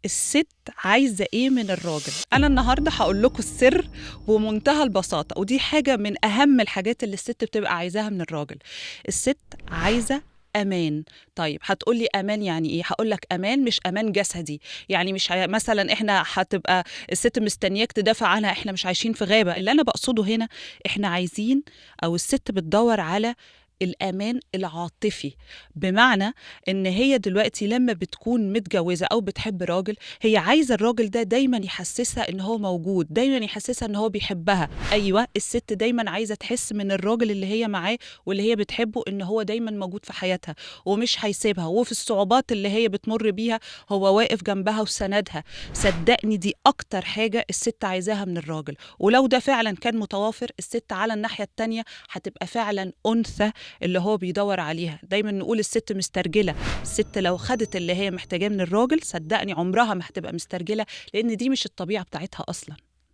الست عايزة إيه من الراجل؟ أنا النهاردة هقول لكم السر بمنتهى البساطة، ودي حاجة من أهم الحاجات اللي الست بتبقى عايزاها من الراجل. الست عايزة أمان. طيب هتقولي أمان يعني إيه؟ هقولك أمان مش أمان جسدي، يعني مش مثلا إحنا هتبقى الست مستنياك تدافع عنها، إحنا مش عايشين في غابة. اللي أنا بقصده هنا إحنا عايزين، أو الست بتدور على الأمان العاطفي. بمعنى إن هي دلوقتي لما بتكون متجوزة أو بتحب راجل، هي عايزة الراجل ده دايما يحسسها إن هو موجود، دايما يحسسها إن هو بيحبها. أيوة، الست دايما عايزة تحس من الراجل اللي هي معاه واللي هي بتحبه إن هو دايما موجود في حياتها ومش هيسيبها، وفي الصعوبات اللي هي بتمر بيها هو واقف جنبها وسندها. صدقني دي أكتر حاجة الست عايزاها من الراجل. ولو ده فعلا كان متوافر، الست على الناحية التانية هتبقى فعلا أنثى اللي هو بيدور عليها. دايما نقول الست مسترجلة. الست لو خدت اللي هي محتاجاه من الراجل، صدقني عمرها ما هتبقى مسترجلة، لأن دي مش الطبيعة بتاعتها أصلا.